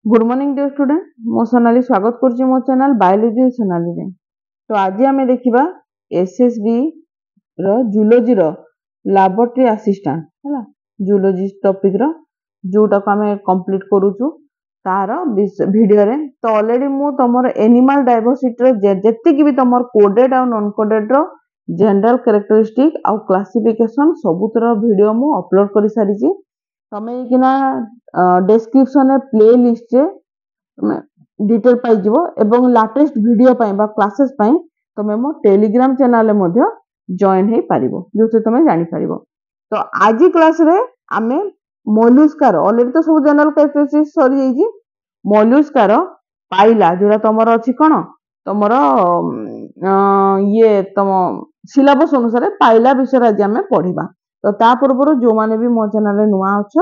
Good morning dear student मो सोनाली स्वागत करुच्ची मो चैनल बायोलॉजी सोनाली रे। तो आज आम देखा एसएसबी जूलोजी लैबोरेटरी असिस्टेंट है जूलोजी टॉपिक जोटा को आम कंप्लीट करूचु तार वीडियो रे। तो ऑलरेडी मु तमर एनिमल डायवर्सिटी जेतिक भी तमर कोडेड आ नॉन कोडेड जनरल कैरेक्टरिस्टिक आ क्लासिफिकेशन सबुतर वीडियो मु अपलोड कर सारी। तमे किना डिस्क्रिप्शन प्ले लिस्ट डिटेल पाइजिवो एवं लेटेस्ट वीडियो पाई बा क्लासेस पाई तमे मो टेलीग्राम चैनल मध्ये जॉइन हे पारिबो जोसे तमे जानि पारिबो। तो आज क्लास रे आमे मोलुस्कार ऑलरेडी तो सब जनरल कैरेक्टरिस्टिक्स सरी जाइजी। मोलुस्कार पाइला जोरा तमर अछि कोन तमर ये तम सिलेबस अनुसार पाइला विषय आज आमे पढिबा। तो ता पूर्व जो माने भी मो चैनल रे नुआ अछ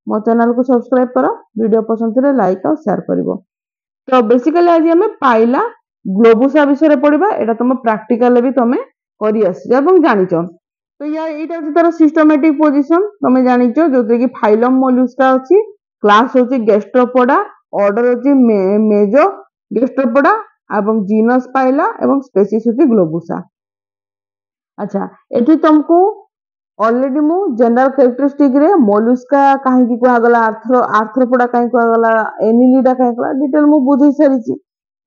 मो चैनल को सब्सक्राइब करो, वीडियो पसंद थे लाइक और शेयर करिवो। तो बेसिकली आज हमें पाइला ग्लोबुसा विषय पढ़ा एटा तुम प्रैक्टिकल भी तुम करी जानिच। तो यहाँ तार सिस्टमेटिक पोजीशन तुम जानिच जो कि फाइलम मोलुस्का अच्छी, क्लास होची गैस्ट्रोपोडा, ऑर्डर होची मेजो गैस्ट्रोपोडा एवं जीनस पाइला एवं स्पेसीज होची ग्लोबुसा। अच्छा एठी तुमको ऑलरेडी मु जनरल कैरेक्टरिस्टिक रे मोलुस्का काहे की कहा गला आर्थ्रोपोडा काहे कहा गला एनिलिडा काहे कहा डिटेल मु बुझी सारी छी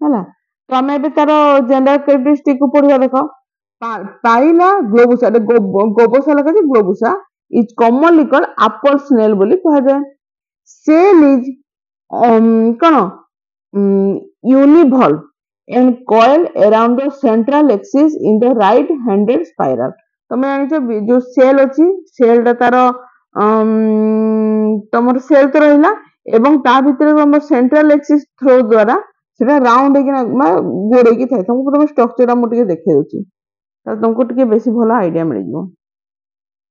हैला। तो हमें भी तार जनरल कैरेक्टरिस्टिक को पढ़िया देखो। पाइला ग्लोबुसा ग्लोबुसा लगा छी globosa is commonly called apple snail बोली कहा जाए। Shell is cone univalve and coil around the central axis in the right handed spiral. तुम जान जो सेल अच्छी सेल तार तुम सेल तो रहा एवं ता भीतर तुम सेंट्रल एक्सिस थ्रो द्वारा सेटा राउंड गोड़े थाए। तुमको तुम स्ट्रक्चर मुझे देखे दूसरी तुमको टे बेसी भल आइडिया मिल जाए।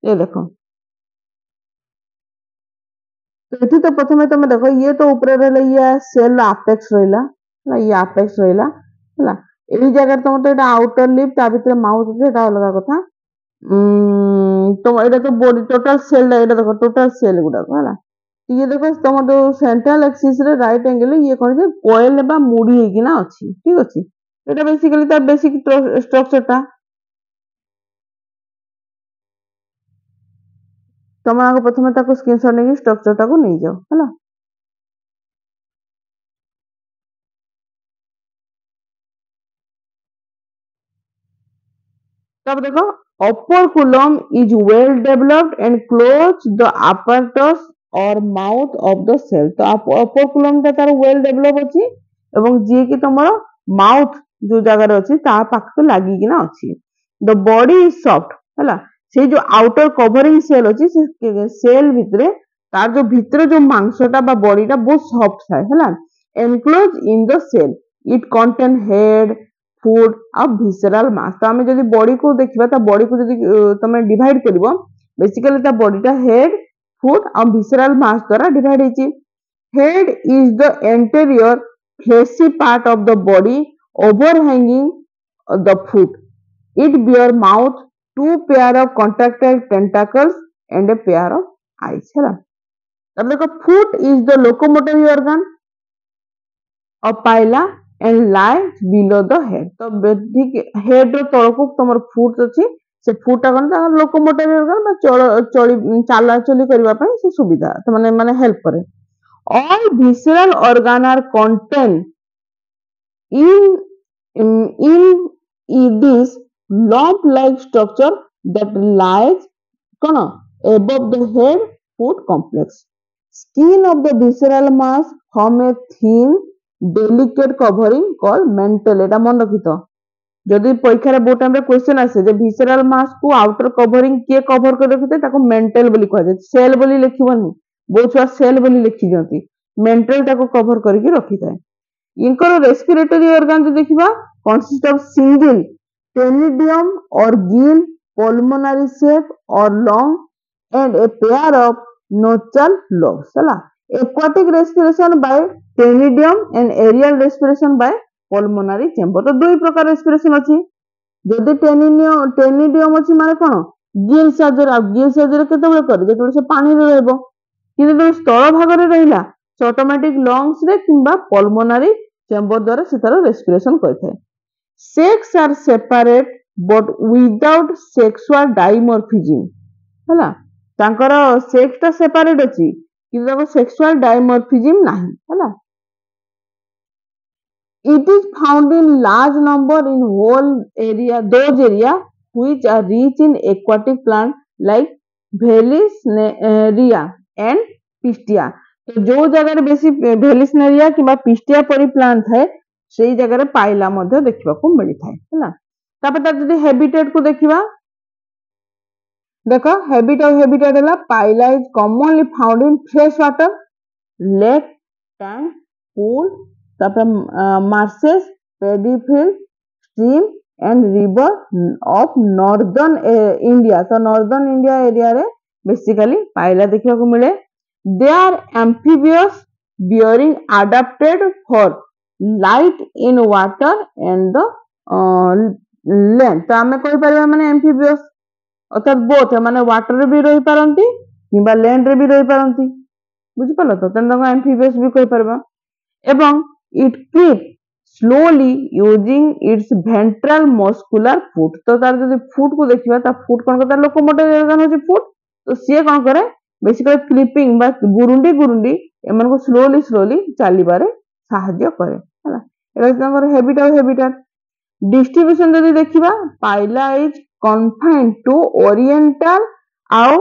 ये देख तो ये तो प्रथम तुम देख ये तो ऊपर रहा ये सेल आपेक्स रहा ये आपेक्स रहा है जगह तुम तो आउटर लिप ता भीतर माउथ अच्छे अलग कथा। तो ये तो बॉडी टोटल सेल देखो टोटल सेल गुडा है ये देखो तुम जो सेंट्रल एक्सिस रे राइट एंगल ये कौन जे कोयल बा मुड़ी हेकी ना अछि ठीक अछि। एटा बेसिकली ता बेसिक स्ट्रक्चर ता तुम आगे प्रथम ताको स्क्रीनशॉट नेकी स्ट्रक्चर ता को नै जाओ हैला। तब देखो operculum is well developed and close the apparatus or mouth of the cell। तो operculum ता तार well develop अछि एवं जे कि तमरो माउथ जो जगह अछि ता पाख लागि कि ना अछि। the body is soft हैला से जो आउटर कवरिंग सेल अछि से सेल भितरे तार जो भितरे जो मांसटा बा बॉडीटा बहुत सॉफ्ट थाए हैला। enclosed in the cell it contain head foot a visceral mass. तो आम जब बॉडी को देखा ता बॉडी को जब तुम डिवाइड कर बेसिकली ता बॉडीटा हेड फुट आ विसरल मास द्वारा डिवाइड होती। Head is the anterior fleshy part of the body overhanging the foot. It bear mouth two pair of contractile tentacles and a pair of eyes है। तब देखो foot is the locomotory organ of Pila and lies below the head. तो ठीक head रो तळको तमर foot अछि से फुटा कन ता लोकोमोटरी ऑर्गन बा चला चली करबा पई से सुविधा तो माने हेल्प करे। All visceral organ are contain in this lump like structure that lies cone above the head foot complex. Skin of the visceral mass form a thin delicate covering call mantle. एटा मन रखित जदि परीक्षा रे बहुत time रे question आसे जे visceral मास को outer covering के कवर कर रखिते ताको मेंटल बोली कह जाय। सेल बोली लिखिबनी बहुत छुआ सेल बोली लिखि जंती मेंटल ताको कवर करके रखिताय। इनकर रेस्पिरेटरी ऑर्गन जो देखिबा कंसिस्ट ऑफ सिंगल टेनिडियम और Gill pulmonary shape or long and a pair of nostril lobes हैला। aquatic respiration by ctenidium and aerial respiration by pulmonary chamber. तो दुई प्रकार रेस्पिरेशन अछि जदि टेनिडियम अछि माने कोन गिल सर्जरी केते बेले कर जेते से पानी रे रहबो कि स्थल भाग रे रहिला ସେ ଅଟୋମେଟିକ ଲଙ୍ଗସ ରେ କିମ୍ବା ପଲମୋନାରୀ ଚେମ୍बर ଦ୍ୱାରା ସେ ତାର ରେସ୍पिରେସନ କରିଥାଏ। Sex are separate but without sexual dimorphism ହେଲା, ତାଙ୍କର ସେକ୍ସ ଟା ସେପାରେଟ ଅଛି କିନ୍ତୁ ତାଙ୍କ ସେକ୍ସୁଆଲ ଡାଇମର୍ଫିଜିମ୍ ନାହିଁ ହେଲା। It is found in large number in whole area, those area which are rich in aquatic plant like Velisaria and Pistia। तो जो जगह बेसी भेलिसनेरिया किंबा पिस्टिया परी प्लांट थाए सेई जगह पाइला मध्य देखिबा को मिली थाए हैला। तापर तार जदी हैबिटेट को देखिबा, देखो हैबिटेट हैला Pila is commonly found in fresh water lake tank pool तापर marshes paddy field stream and river of northern India. तो नॉर्दर्न इंडिया एरिया रे बेसिकली पाइला देखिबा को मिले। They are amphibious bearing adapted for light in water and the land. तो आमे कहि परबा माने एम्फीबियस अर्थात बोथ माने वाटर रे भी रही पारंती किबा लैंड रे भी रही पारंती, बुझि पालो तो तन एम्फीबियस भी कहि परबा। एवं it keep slowly using its ventral muscular foot। तो तार जदी फुट को देखिबा ता फुट कोन करता लोकोमोटिव organ होची फुट, तो से कोन करे बेसिकली क्लिपिंग बा गुरुंडी एमन को स्लोली चालीबारे सहाय्य करे हैला। एटा तांकर हैबिटेट डिस्ट्रीब्यूशन जदी देखिबा पाइला इज कन्फाइंड टू ओरिएंटल आउ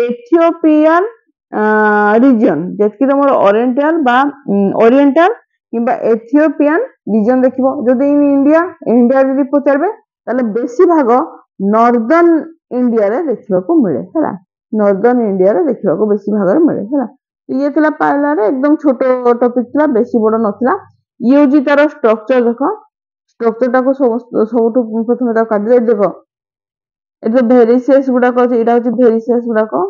एथियोपियन रीजन, जेतकी तमर ओरिएंटल किंबा एथियोपियन रीजन देखिबो। जदी इन इंडिया जदी पचारबे ताले बेसी भाग नॉर्दर्न इंडिया रे देखिबा को मिले हैला, नॉर्दर्न इंडिया रे देखिबा को बेसी भाग रे मिले हैला। ये थिला पाइला रे एकदम छोटो टॉपिक थिला, बेसी बड़ नथिला। ये होजी तार स्ट्रक्चर देखो, स्ट्रक्चर टा को सबटु प्रथमे ता काढि दे देखो। एतो भेरिसेस गुडा को एटा होची भेरिसेस गुडा को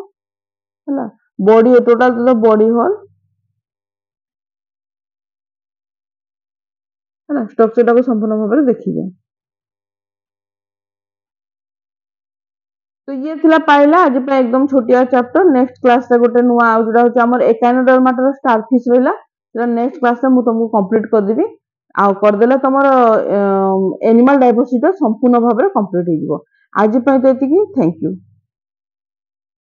हैला। बॉडी टोटल तो बॉडी होल है ना, स्ट्रक्चर को संपूर्ण भाव में देखिए। तो ये थिला पाइला आज पे एकदम छोटिया चैप्टर। नेक्स्ट क्लास रे गोटे नुआ आ जोडा होची हमर एकाइनोडर्माटा स्टारफिश रहला, सेटा नेक्स्ट क्लास रे मु तुमको कंप्लीट कर देबी। आ कर देला तमर एनिमल डाइवर्सिटी संपूर्ण भाव में कंप्लीट हो जिवो। आज पे तो एतिकी, थैंक यू।